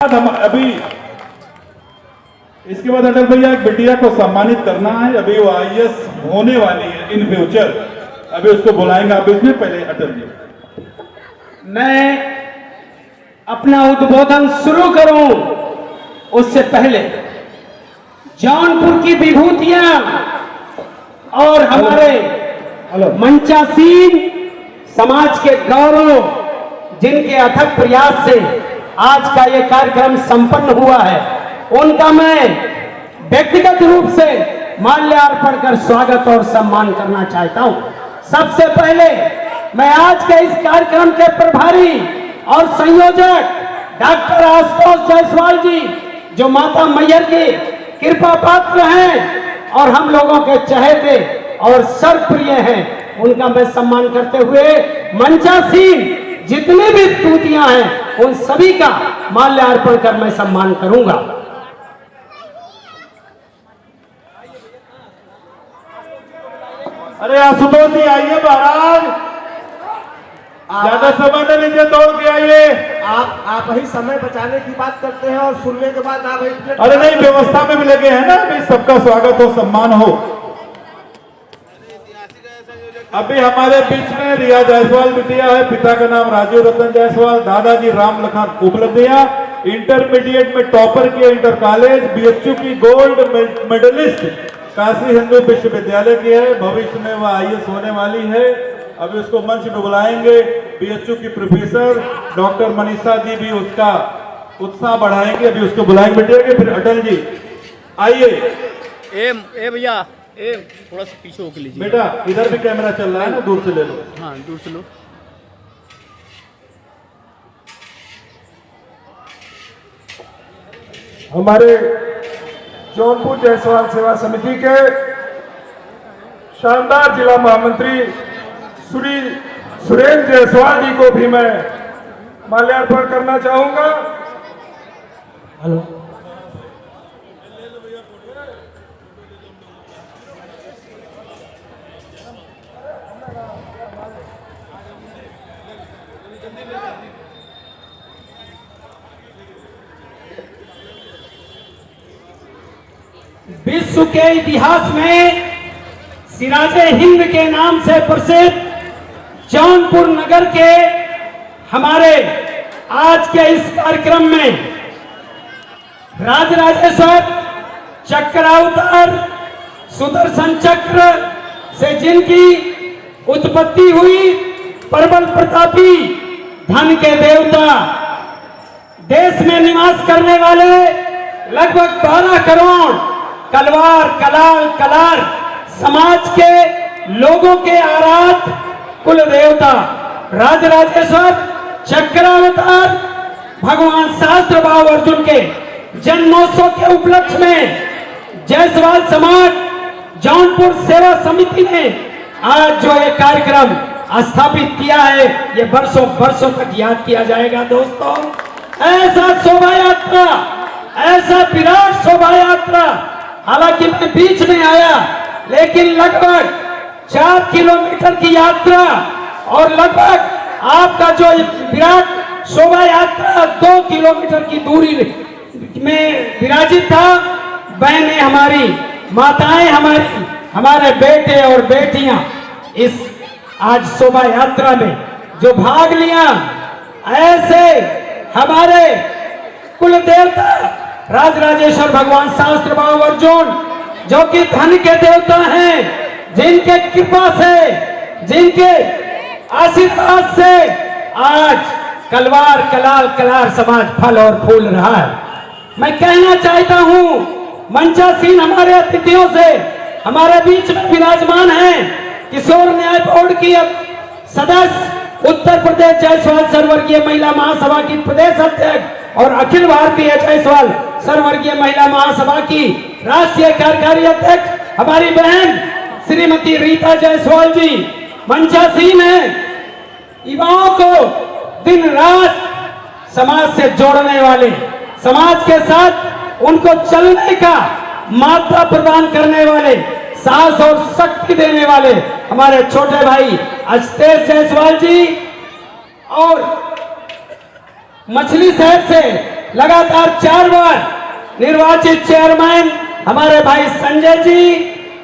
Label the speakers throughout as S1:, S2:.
S1: हम अभी इसके बाद अटल भैया एक बिटिया को सम्मानित करना है। अभी वो आईएएस होने वाली है इन फ्यूचर। अभी उसको बुलाएंगे आप इसमें। पहले अटल जी,
S2: मैं अपना उद्बोधन शुरू करूं उससे पहले जौनपुर की विभूतियां और हमारे मंचासीन समाज के गौरव जिनके अथक प्रयास से आज का ये कार्यक्रम संपन्न हुआ है, उनका मैं व्यक्तिगत रूप से माल्यार्पण कर स्वागत और सम्मान करना चाहता हूं। सबसे पहले मैं आज के इस कार्यक्रम के प्रभारी और संयोजक डॉक्टर आशुतोष जायसवाल जी, जो माता मैयर की कृपा पात्र हैं और हम लोगों के चहेते और सर्वप्रिय हैं, उनका मैं सम्मान करते हुए मंचासीन जितनी भी तूतियां हैं उन सभी का माल्यार्पण कर मैं सम्मान करूंगा।
S1: अरे आशुतोष जी आइए महाराज, ज्यादा समय न लीजिए, दौड़ के आइए।
S3: आप ही समय बचाने की बात करते हैं और सुनने के बाद आप
S1: अरे नहीं, व्यवस्था में भी लगे हैं ना, अभी सबका स्वागत हो, सम्मान हो। अभी हमारे बीच में रिया जायसवाल बिटिया है, पिता का नाम राजीव रतन जायसवाल, दादाजी राम लखन उपलब्धियां, इंटरमीडिएट में टॉपर किए इंटर कॉलेज, बीएचयू की गोल्ड मेडलिस्ट काशी हिंदू विश्वविद्यालय की है, भविष्य में वह आईएएस होने वाली है। अभी उसको मंच में बुलाएंगे। बीएचयू की प्रोफेसर डॉक्टर मनीषा जी भी उसका उत्साह बढ़ाएंगे। अभी उसको बुलाएंगे बिटिया के। फिर अटल जी आइए।
S4: ए भैया, ए थोड़ा सा पीछे होके लीजिए
S1: बेटा, इधर भी कैमरा चल रहा है ना, दूर से ले लो।
S4: हाँ, दूर से लो।
S3: हमारे जौनपुर जायसवाल सेवा समिति के शानदार जिला महामंत्री श्री सुरेंद्र जायसवाल जी को भी मैं माल्यार्पण करना चाहूंगा। हेलो,
S2: विश्व के इतिहास में सिराजे हिंद के नाम से प्रसिद्ध जौनपुर नगर के हमारे आज के इस कार्यक्रम में राजराजेश्वर चक्रावतार सुदर्शन चक्र से जिनकी उत्पत्ति हुई, प्रबल प्रतापी धन के देवता, देश में निवास करने वाले लगभग 12 करोड़ कलवार कलाल कलार समाज के लोगों के आराध्य कुल देवता राजराजेश्वर चक्रावतार भगवान शास्त्र भाव अर्जुन के जन्मोत्सव के उपलक्ष्य में जायसवाल समाज जौनपुर सेवा समिति ने आज जो ये कार्यक्रम स्थापित किया है, ये वर्षों वर्षों तक याद किया जाएगा। दोस्तों, ऐसा शोभा यात्रा, ऐसा विराट शोभा यात्रा, हालांकि मैं बीच में आया, लेकिन लगभग 4 किलोमीटर की यात्रा और लगभग आपका जो विराट शोभा यात्रा 2 किलोमीटर की दूरी में विराजित था। बहनें हमारी, माताएं हमारी, हमारे बेटे और बेटियां इस आज शोभा यात्रा में जो भाग लिया, ऐसे हमारे कुल देवता राजराजेश्वर भगवान शास्त्र भाव अर्जुन, जो कि धन के देवता हैं, जिनके कृपा से, जिनके आशीर्वाद से आज कलवार कलाल कलार समाज फल और फूल रहा है। मैं कहना चाहता हूं मंचासीन हमारे अतिथियों से, हमारे बीच में विराजमान हैं किशोर न्याय बोर्ड की सदस्य, उत्तर प्रदेश जायसवाल सर्ववर्गीय महिला महासभा की प्रदेश अध्यक्ष और अखिल भारतीय जायसवाल सर्ववर्गीय महिला महासभा की राष्ट्रीय कार्यकारी अध्यक्ष हमारी बहन श्रीमती रीता जायसवाल जी। मंचासीन है युवाओं को दिन रात समाज से जोड़ने वाले, समाज के साथ उनको चलने का मात्रा प्रदान करने वाले, साहस और शक्ति देने वाले हमारे छोटे भाई अजतेश जायसवाल जी, और मछली शहर से लगातार 4 बार निर्वाचित चेयरमैन हमारे भाई संजय जी,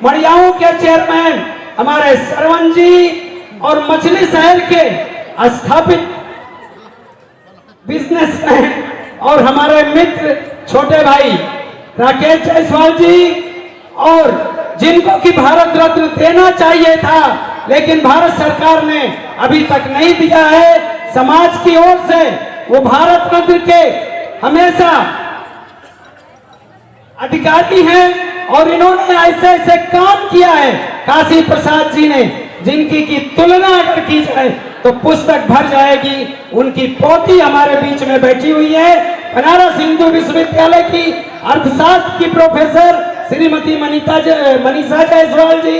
S2: मड़ियाओं के चेयरमैन हमारे सरवन जी और मछली शहर के स्थापित बिजनेसमैन और हमारे मित्र छोटे भाई राकेश जायसवाल जी, और जिनको कि भारत रत्न देना चाहिए था लेकिन भारत सरकार ने अभी तक नहीं दिया है। समाज की ओर से वो भारत रत्न के हमेशा अधिकारी हैं और इन्होंने ऐसे ऐसे काम किया है काशी प्रसाद जी ने, जिनकी की तुलना अगर की जाए तो पुस्तक भर जाएगी। उनकी पोती हमारे बीच में बैठी हुई है, बनारस हिंदू विश्वविद्यालय की अर्थशास्त्र की प्रोफेसर श्रीमती मनीषा जायसवाल जी,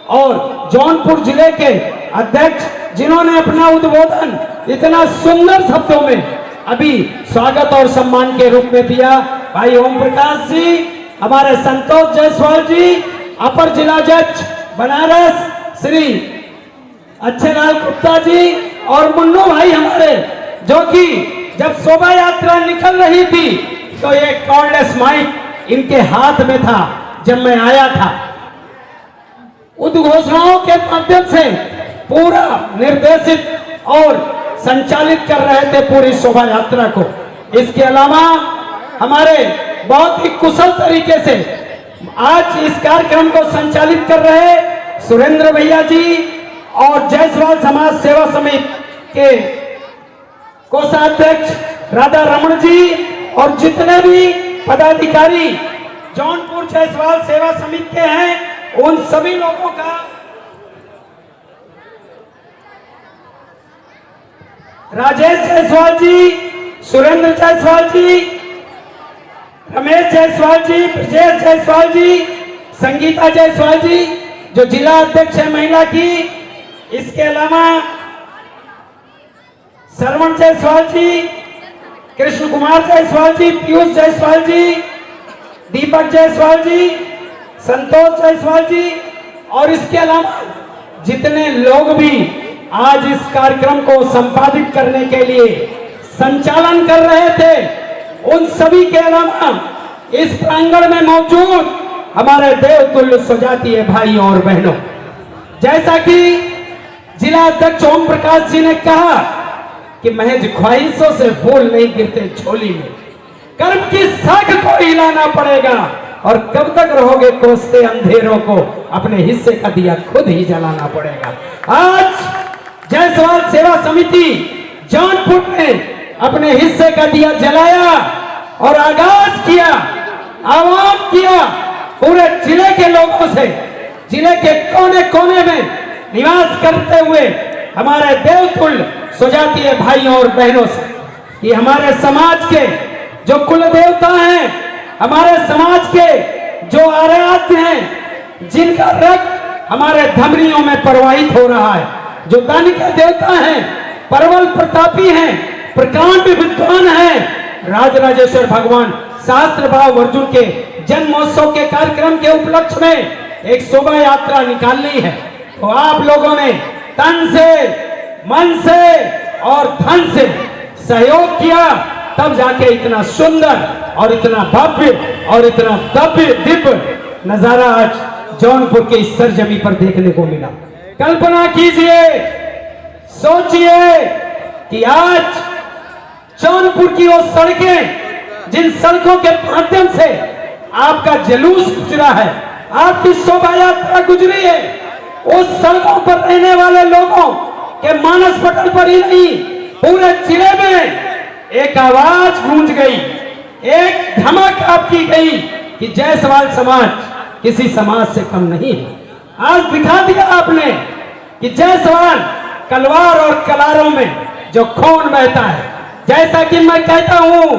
S2: और जौनपुर जिले के अध्यक्ष जिन्होंने अपना उद्बोधन इतना सुंदर शब्दों में अभी स्वागत और सम्मान के रूप में दिया, भाई ओम प्रकाश जी, हमारे संतोष जायसवाल जी, अपर जिला जज बनारस श्री अच्छेलाल गुप्ता जी, और मुन्नू भाई हमारे, जो कि जब शोभा यात्रा निकल रही थी तो ये कॉर्डलेस माइक इनके हाथ में था जब मैं आया था। उद्घोषणाओं के माध्यम से पूरा निर्देशित और संचालित कर रहे थे पूरी शोभा यात्रा को। इसके अलावा हमारे बहुत ही कुशल तरीके से आज इस कार्यक्रम को संचालित कर रहे सुरेंद्र भैया जी और जायसवाल समाज सेवा समिति के कोषाध्यक्ष राधा रमन जी, और जितने भी पदाधिकारी जौनपुर जायसवाल सेवा समिति के हैं उन सभी लोगों का राजेश जायसवाल जी, सुरेंद्र जायसवाल जी, रमेश जायसवाल जी, ब्रजेश जायसवाल जी, संगीता जायसवाल जी जो जिला अध्यक्ष है महिला की, इसके अलावा सरवण जायसवाल जी, कृष्ण कुमार जायसवाल जी, पीयूष जायसवाल जी, दीपक जायसवाल जी, संतोष जायसवाल जी, और इसके अलावा जितने लोग भी आज इस कार्यक्रम को संपादित करने के लिए संचालन कर रहे थे, उन सभी के अलावा इस प्रांगण में मौजूद हमारे देवतुल्य स्वजातीय भाई और बहनों, जैसा कि जिला अध्यक्ष ओम प्रकाश जी ने कहा कि महज ख्वाहिशों से फूल नहीं गिरते झोली में, कर्म की साख को हिलाना पड़ेगा, और कब तक रहोगे कोसते अंधेरों को, अपने हिस्से का दिया खुद ही जलाना पड़ेगा। आज जायसवाल सेवा समिति जौनपुर ने अपने हिस्से का दिया जलाया और आगाज किया, आह्वान किया पूरे जिले के लोगों से, जिले के कोने कोने में निवास करते हुए हमारे देवतुल्य स्वजातीय भाइयों और बहनों से, कि हमारे समाज के जो कुल देवता हैं, हमारे समाज के जो आराध्य हैं, जिनका रक्त हमारे धमनियों में प्रवाहित हो रहा है, जो दान के देवता हैं, प्रबल प्रतापी हैं, प्रकांड विद्वान हैं, राजराजेश्वर भगवान शास्त्र भाव अर्जुन के जन्मोत्सव के कार्यक्रम के उपलक्ष्य में एक शोभा यात्रा निकालनी है, तो आप लोगों ने तन से, मन से और धन से सहयोग किया, तब जाके इतना सुंदर और इतना भव्य और इतना दिव्य नजारा आज जौनपुर के इस सरजमी पर देखने को मिला। कल्पना कीजिए, सोचिए कि आज जौनपुर की वो सड़कें, जिन सड़कों के माध्यम से आपका जुलूस गुजरा है, आपकी शोभा यात्रा गुजरी है, उस सड़कों पर रहने वाले लोगों के मानस पटल पर ही नहीं, पूरे जिले में एक आवाज गूंज गई, एक धमक आपकी गई कि जायसवाल समाज किसी समाज से कम नहीं है। आज दिखा दिया आपने कि जायसवाल कलवार और कलारों में जो खून बहता है, जैसा कि मैं कहता हूं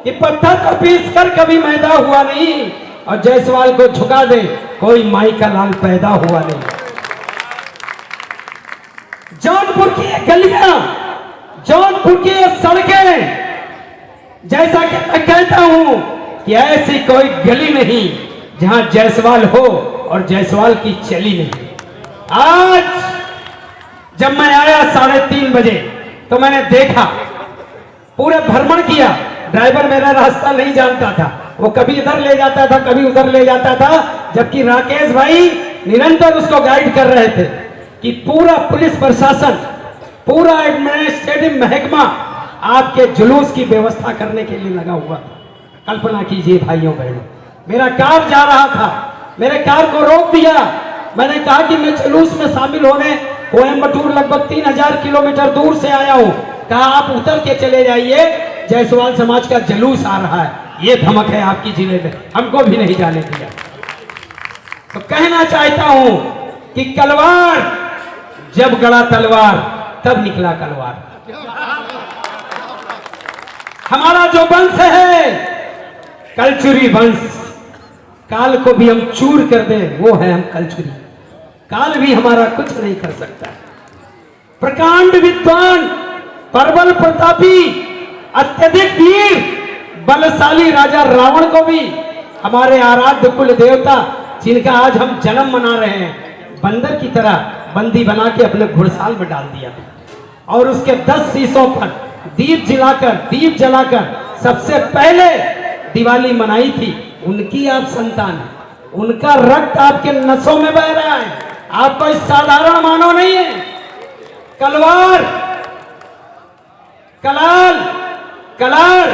S2: कि पत्थर को पीस कर कभी मैदा हुआ नहीं, और जायसवाल को झुका दे कोई माई का लाल पैदा हुआ नहीं। जौनपुर की ये गलियां, जौनपुर की ये सड़कें, जैसा कि मैं कहता हूं कि ऐसी कोई गली नहीं जहां जायसवाल हो और जायसवाल की चली नहीं। आज जब मैं आया 3:30 बजे तो मैंने देखा, पूरे भ्रमण किया ड्राइवर मेरा रास्ता नहीं जानता था, वो कभी इधर ले जाता था कभी उधर ले जाता था, जबकि राकेश भाई निरंतर उसको गाइड कर रहे थे कि पूरा पुलिस प्रशासन, पूरा एडमिनिस्ट्रेटिव महकमा आपके जुलूस की व्यवस्था करने के लिए लगा हुआ था। कल्पना कीजिए भाइयों बहनों, मेरा कार जा रहा था, मेरे कार को रोक दिया। मैंने कहा कि मैं जुलूस में शामिल होने कोयम्बटूर लगभग 3000 किलोमीटर दूर से आया हूं। कहा आप उतर के चले जाइए, जायसवाल समाज का जुलूस आ रहा है, ये धमक है आपकी जिले में, हमको भी नहीं जाने दिया। तो कहना चाहता हूं कि कलवार जब गड़ा तलवार तब निकला कलवार। हमारा जो वंश है कलचुरी वंश, काल को भी हम चूर कर दें वो है हम कलचुरी, काल भी हमारा कुछ नहीं कर सकता। प्रकांड विद्वान, प्रबल प्रतापी, अत्यधिक वीर, बलशाली राजा रावण को भी हमारे आराध्य कुल देवता, जिनका आज हम जन्म मना रहे हैं, बंदर की तरह बंदी बना के अपने घुड़साल में डाल दिया और उसके 10 शीशों पर दीप जलाकर सबसे पहले दिवाली मनाई थी। उनकी आप संतान है, उनका रक्त आपके नसों में बह रहा है, आप कोई साधारण मानव नहीं है। कलवार, कलार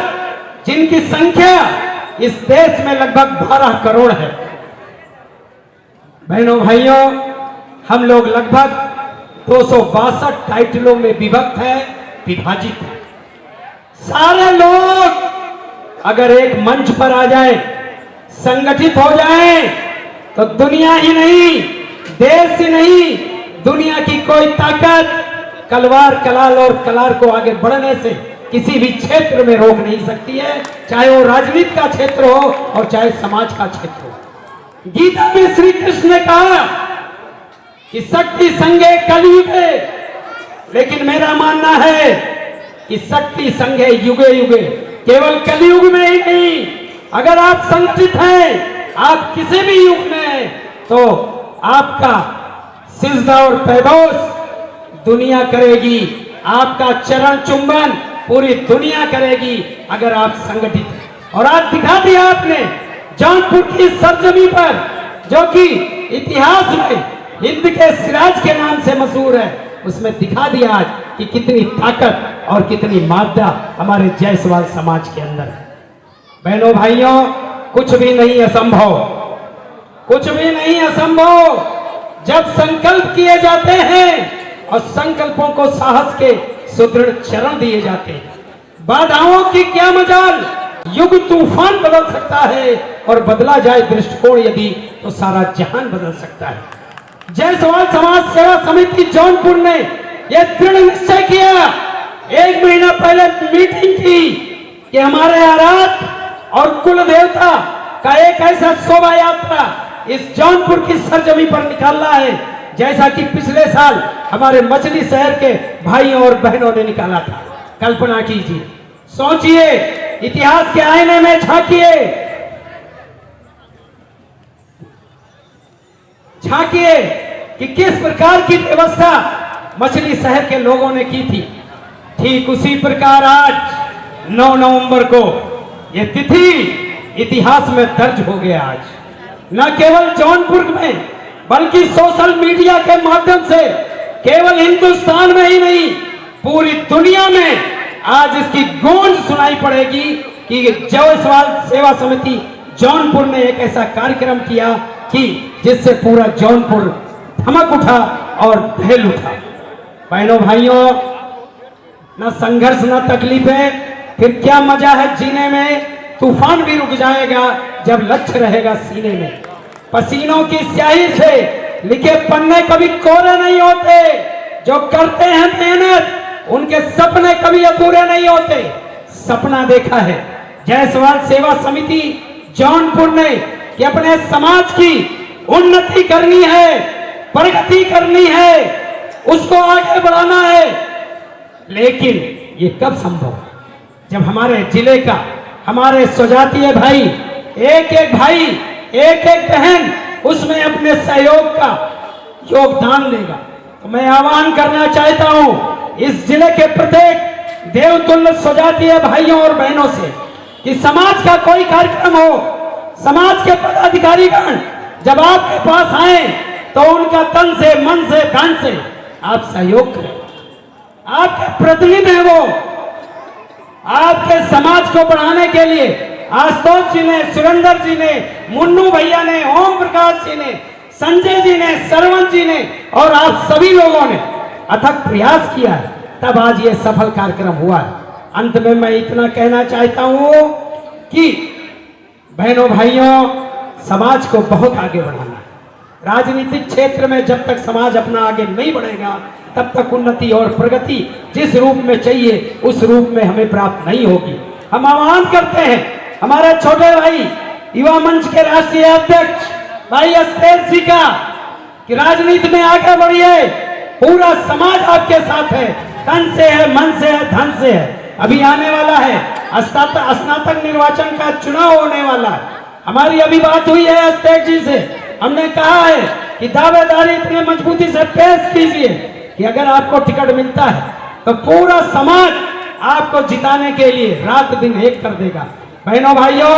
S2: जिनकी संख्या इस देश में लगभग 12 करोड़ है। बहनों भाइयों, हम लोग लगभग 262 टाइटलों में विभाजित है। सारे लोग अगर एक मंच पर आ जाएं, संगठित हो जाएं, तो दुनिया ही नहीं, देश ही नहीं, दुनिया की कोई ताकत कलवार, कलाल और कलार को आगे बढ़ने से किसी भी क्षेत्र में रोक नहीं सकती है, चाहे वो राजनीति का क्षेत्र हो और चाहे समाज का क्षेत्र हो। गीता में श्री कृष्ण ने कहा कि शक्ति संगे कलयुगे, लेकिन मेरा मानना है कि शक्ति संगे युगे युगे, केवल कलयुग में ही नहीं, अगर आप संगठित हैं, आप किसी भी युग में हैं, तो आपका सिजदा और पैदोस दुनिया करेगी, आपका चरण चुंबन पूरी दुनिया करेगी अगर आप संगठित हैं। और आज दिखा दिया आपने जौनपुर की सरजमी पर, जो कि इतिहास में हिंद के सिराज के नाम से मशहूर है, उसमें दिखा दिया आज कि कितनी ताकत और कितनी मादा हमारे जायसवाल समाज के अंदर है। बहनों भाइयों, कुछ भी नहीं असंभव, कुछ भी नहीं असंभव जब संकल्प किए जाते हैं और संकल्पों को साहस के सुदृढ़ चरण दिए जाते हैं। बाधाओं की क्या मजाल, युग तूफान बदल सकता है और बदला जाए दृष्टिकोण यदि तो सारा जहान बदल सकता है। जायसवाल समाज सेवा समिति जौनपुर ने यह दृढ़ निश्चय किया, 1 महीना पहले मीटिंग की कि हमारे आराध्य और कुल देवता का एक ऐसा शोभा यात्रा इस जौनपुर की सरजमी पर निकालना है, जैसा कि पिछले साल हमारे मछली शहर के भाइयों और बहनों ने निकाला था। कल्पना कीजिए, सोचिए, इतिहास के आईने में झांकिए कि किस प्रकार की व्यवस्था मछली शहर के लोगों ने की थी। ठीक उसी प्रकार आज 9 नवंबर को यह तिथि इतिहास में दर्ज हो गया। आज न केवल जौनपुर में बल्कि सोशल मीडिया के माध्यम से केवल हिंदुस्तान में ही नहीं, पूरी दुनिया में आज इसकी गूंज सुनाई पड़ेगी कि जायसवाल सेवा समिति जौनपुर ने एक ऐसा कार्यक्रम किया कि जिससे पूरा जौनपुर धमक उठा और दहल उठा। बहनों भाइयों, न संघर्ष न तकलीफें, फिर क्या मजा है जीने में। तूफान भी रुक जाएगा जब लक्ष्य रहेगा सीने में। पसीनों की स्याही से लिखे पन्ने कभी कोरे नहीं होते, जो करते हैं मेहनत उनके सपने कभी अधूरे नहीं होते। सपना देखा है जायसवाल सेवा समिति जौनपुर ने कि अपने समाज की उन्नति करनी है, प्रगति करनी है, उसको आगे बढ़ाना है। लेकिन ये कब संभव, जब हमारे जिले का, हमारे स्वजातीय भाई, एक एक भाई, एक एक बहन उसमें अपने सहयोग का योगदान देगा। तो मैं आह्वान करना चाहता हूं इस जिले के प्रत्येक देवतुल्य सजाती है भाइयों और बहनों से कि समाज का कोई कार्यक्रम हो, समाज के पदाधिकारीगण जब आपके पास आए तो उनका तन से, मन से, प्राण से आप सहयोग करें। आपके प्रतिनिधि हैं वो, आपके समाज को बढ़ाने के लिए आशुतोष जी ने, सुरेंद्र जी ने, मुन्नू भैया ने, ओम प्रकाश जी ने, संजय जी ने, सरवण जी ने और आप सभी लोगों ने अथक प्रयास किया है, तब आज ये सफल कार्यक्रम हुआ है। अंत में मैं इतना कहना चाहता हूं कि बहनों भाइयों, समाज को बहुत आगे बढ़ाना है। राजनीतिक क्षेत्र में जब तक समाज अपना आगे नहीं बढ़ेगा तब तक उन्नति और प्रगति जिस रूप में चाहिए उस रूप में हमें प्राप्त नहीं होगी। हम आह्वान करते हैं हमारे छोटे भाई युवा मंच के राष्ट्रीय अध्यक्ष भाई अस्तेश जी का कि राजनीति में आगे बढ़िए, पूरा समाज आपके साथ है, तन से है, मन से है, धन से है। अभी आने वाला है स्नातक निर्वाचन का चुनाव होने वाला है। हमारी अभी बात हुई है अस्तेश जी से, हमने कहा है कि दावेदारी इतने मजबूती से पेश कीजिए कि अगर आपको टिकट मिलता है तो पूरा समाज आपको जिताने के लिए रात दिन एक कर देगा। बहनों भाइयों,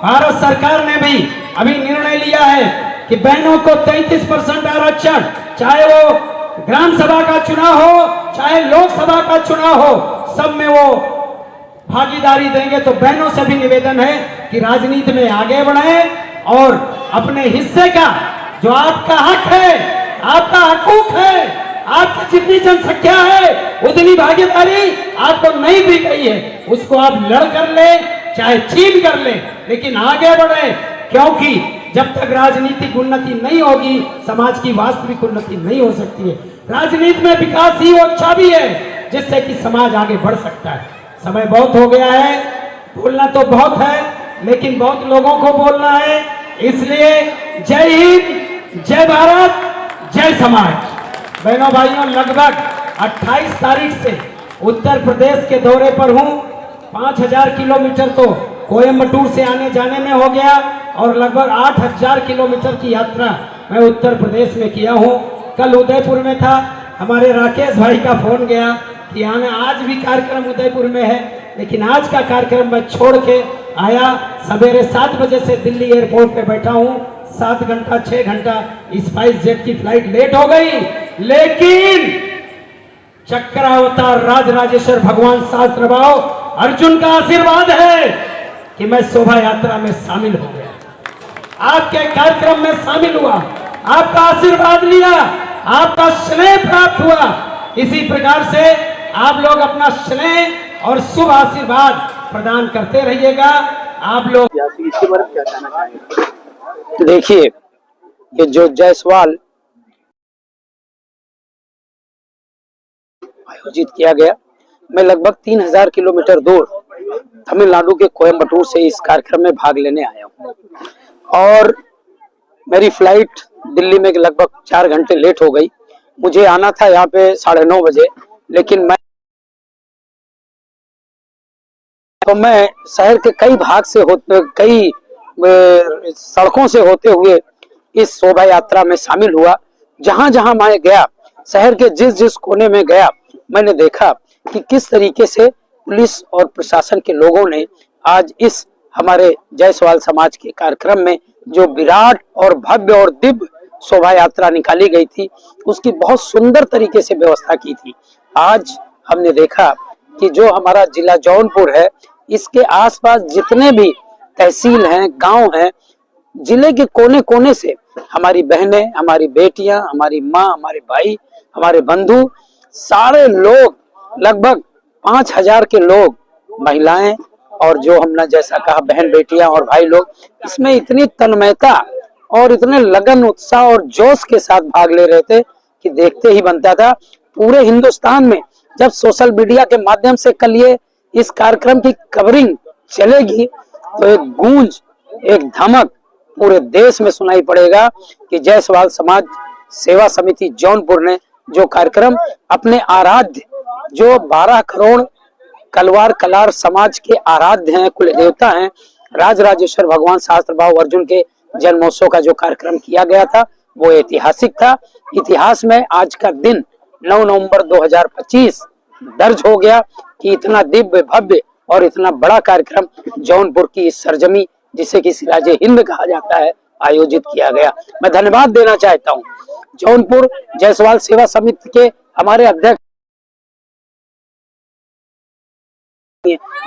S2: भारत सरकार ने भी अभी निर्णय लिया है कि बहनों को 33% आरक्षण, चाहे वो ग्राम सभा का चुनाव हो चाहे लोकसभा का चुनाव हो, सब में वो भागीदारी देंगे। तो बहनों से भी निवेदन है कि राजनीति में आगे बढ़े और अपने हिस्से का, जो आपका हक है, आपका हकूक है, आपकी जितनी जनसंख्या है उतनी भागीदारी आपको नहीं दी गई है, उसको आप लड़ कर ले चाहे छीन कर ले, लेकिन आगे बढ़े। क्योंकि जब तक राजनीतिक उन्नति नहीं होगी समाज की वास्तविक उन्नति नहीं हो सकती है। राजनीति में विकास ही वो चाबी है जिससे कि समाज आगे बढ़ सकता है। समय बहुत हो गया है, बोलना तो बहुत है लेकिन बहुत लोगों को बोलना है, इसलिए जय हिंद, जय भारत, जय समाज। बहनों भाइयों, लगभग 28 तारीख से उत्तर प्रदेश के दौरे पर हूं। 5000 किलोमीटर तो कोयम्बटूर से आने जाने में हो गया और लगभग 8000 किलोमीटर की यात्रा मैं उत्तर प्रदेश में किया हूं। कल उदयपुर में था, हमारे राकेश भाई का फोन गया कि आना, आज भी कार्यक्रम उदयपुर में है, लेकिन आज का कार्यक्रम मैं छोड़ के आया। सवेरे 7 बजे से दिल्ली एयरपोर्ट पे बैठा हूं, 7 घंटा 6 घंटा स्पाइस जेट की फ्लाइट लेट हो गई, लेकिन चक्रावतार राजराजेश्वर भगवान सहस्त्रबाहु अर्जुन का आशीर्वाद है कि मैं शोभा यात्रा में शामिल हो गया, आपके कार्यक्रम में शामिल हुआ, आपका आशीर्वाद लिया, आपका स्नेह प्राप्त हुआ। इसी प्रकार से आप लोग अपना स्नेह और शुभ आशीर्वाद प्रदान करते रहिएगा। आप लोग
S4: इसके बारे में क्या कहना चाहेंगे?
S5: देखिए, ये जो जायसवाल आयोजित किया गया, मैं लगभग 3000 किलोमीटर दूर तमिलनाडु के कोयम्बटूर से इस कार्यक्रम में भाग लेने आया हूँ और मेरी फ्लाइट दिल्ली में लगभग 4 घंटे लेट हो गई। मुझे आना था यहाँ पे 9:30 बजे, लेकिन मैं शहर के कई भाग से होते, कई सड़कों से होते हुए इस शोभा यात्रा में शामिल हुआ। जहां जहां मैं गया, शहर के जिस जिस कोने में गया, मैंने देखा कि किस तरीके से पुलिस और प्रशासन के लोगों ने आज इस हमारे जायसवाल समाज के कार्यक्रम में जो विराट और भव्य और दिव्य शोभा यात्रा निकाली गई थी, उसकी बहुत सुंदर तरीके से व्यवस्था की थी। आज हमने देखा कि जो हमारा जिला जौनपुर है, इसके आसपास जितने भी तहसील हैं, गांव हैं, जिले के कोने कोने से हमारी बहनें, हमारी बेटियां, हमारी माँ, हमारे भाई, हमारे बंधु, सारे लोग, लगभग 5000 के लोग, महिलाएं और जो हमने जैसा कहा बहन बेटियां और भाई लोग, इसमें इतनी तन्मयता और इतने लगन, उत्साह और जोश के साथ भाग ले रहे थे कि देखते ही बनता था। पूरे हिंदुस्तान में जब सोशल मीडिया के माध्यम से कल ये इस कार्यक्रम की कवरिंग चलेगी तो एक गूंज, एक धमक पूरे देश में सुनाई पड़ेगा कि जायसवाल समाज सेवा समिति जौनपुर ने जो कार्यक्रम अपने आराध्य, जो 12 करोड़ कलवार कलार समाज के आराध्य हैं, कुल देवता हैं, राजराजेश्वर भगवान सहस्त्रबाहु अर्जुन के जन्मोत्सव का जो कार्यक्रम किया गया था वो ऐतिहासिक था। इतिहास में आज का दिन 9 नवंबर 2025 दर्ज हो गया कि इतना दिव्य भव्य और इतना बड़ा कार्यक्रम जौनपुर की इस सरजमी जिसे कि सिराजे हिंद कहा जाता है आयोजित किया गया। मैं धन्यवाद देना चाहता हूँ जौनपुर जायसवाल सेवा समिति के हमारे अध्यक्ष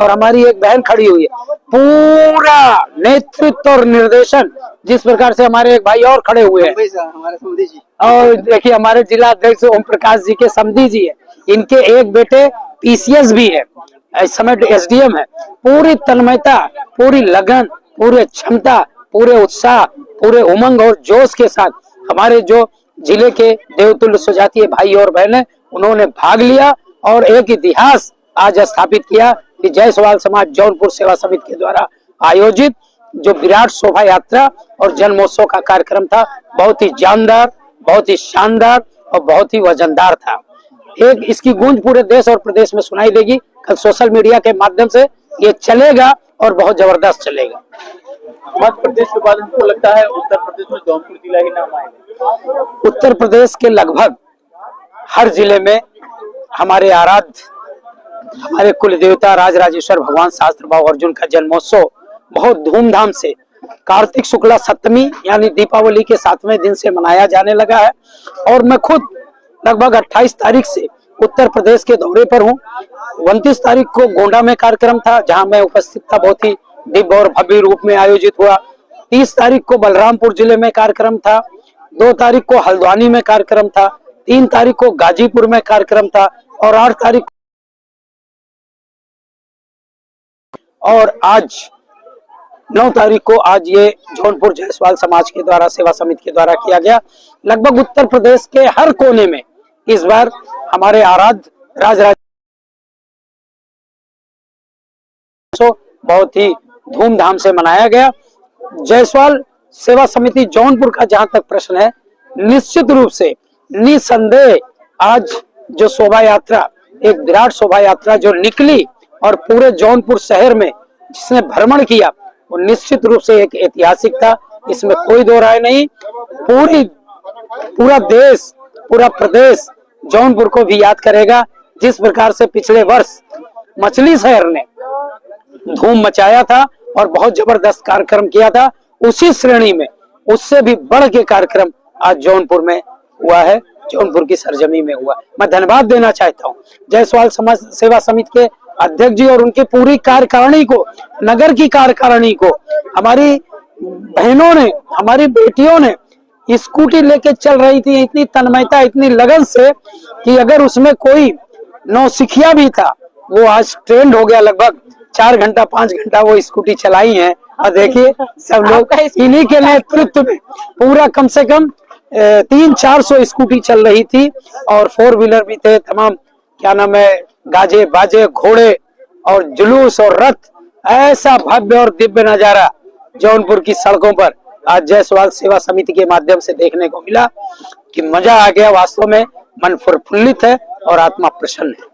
S5: और हमारी एक बहन खड़ी हुई है, पूरा नेतृत्व और निर्देशन जिस प्रकार से हमारे एक भाई और खड़े हुए हैं
S4: हमारे समधी जी
S5: और देखिए हमारे जिला अध्यक्ष ओम प्रकाश जी के समधी जी है, इनके एक बेटे पीसीएस भी है, इस समय एसडीएम है। पूरी तन्मयता, पूरी लगन, पूरे क्षमता, पूरे उत्साह, पूरे उमंग और जोश के साथ हमारे जो जिले के देवतुल्य स्वजातीय भाई और बहन उन्होंने भाग लिया और एक इतिहास आज स्थापित किया कि जायसवाल समाज जौनपुर सेवा समिति के द्वारा आयोजित जो विराट शोभा यात्रा और जन्मोत्सव का कार्यक्रम था, बहुत ही जानदार, बहुत ही शानदार और बहुत ही वजनदार था। एक इसकी गूंज पूरे देश और प्रदेश में सुनाई देगी। कल सोशल मीडिया के माध्यम से ये चलेगा और बहुत जबरदस्त चलेगा।
S4: मध्य प्रदेश के बाद हमको लगता है उत्तर प्रदेश में जौनपुर जिला ही नाम आएगा।
S5: उत्तर प्रदेश के लगभग हर जिले में हमारे आराध्य, हमारे कुल देवता राजराजेश्वर भगवान शास्त्र भाव अर्जुन का जन्मोत्सव बहुत धूमधाम से कार्तिक शुक्ला सप्तमी यानी दीपावली के 7वें दिन से मनाया जाने लगा है। और मैं खुद लगभग 28 तारीख से उत्तर प्रदेश के दौरे पर हूँ। 29 तारीख को गोंडा में कार्यक्रम था जहां मैं उपस्थित था, बहुत ही दिव्य और भव्य रूप में आयोजित हुआ। 30 तारीख को बलरामपुर जिले में कार्यक्रम था, 2 तारीख को हल्द्वानी में कार्यक्रम था, 3 तारीख को गाजीपुर में कार्यक्रम था और 8 तारीख और आज 9 तारीख को आज ये जौनपुर जायसवाल समाज के द्वारा सेवा समिति के द्वारा किया गया। लगभग उत्तर प्रदेश के हर कोने में इस बार हमारे आराध्य राजराज बहुत ही धूमधाम से मनाया गया। जायसवाल सेवा समिति जौनपुर का जहां तक प्रश्न है, निश्चित रूप से निसंदेह आज जो शोभा यात्रा, एक विराट शोभा यात्रा जो निकली और पूरे जौनपुर शहर में जिसने भ्रमण किया, वो निश्चित रूप से एक ऐतिहासिक था, इसमें कोई दो राय नहीं। पूरा देश, पूरा प्रदेश जौनपुर को भी याद करेगा। जिस प्रकार से पिछले वर्ष मछली शहर ने धूम मचाया था और बहुत जबरदस्त कार्यक्रम किया था, उसी श्रेणी में उससे भी बढ़ के कार्यक्रम आज जौनपुर में हुआ है, जौनपुर की सरजमी में हुआ। मैं धन्यवाद देना चाहता हूँ जायसवाल समाज सेवा समिति के अध्यक्ष जी और उनकी पूरी कार्यकारिणी को, नगर की कार्यकारिणी को। हमारी बहनों ने, हमारी बेटियों ने स्कूटी लेके चल रही थी इतनी तन्मयता, इतनी लगन से कि अगर उसमें कोई नौसिखिया भी था, वो आज ट्रेंड हो गया। लगभग 4 घंटा 5 घंटा वो स्कूटी चलाई है और देखिए सब लोग इन्हीं के नेतृत्व में पूरा कम से कम 300-400 स्कूटी चल रही थी और 4 व्हीलर भी थे। तमाम क्या नाम है, गाजे बाजे, घोड़े और जुलूस और रथ, ऐसा भव्य और दिव्य नजारा जौनपुर की सड़कों पर आज जायसवाल सेवा समिति के माध्यम से देखने को मिला कि मजा आ गया। वास्तव में मन प्रफुल्लित है और आत्मा प्रसन्न है।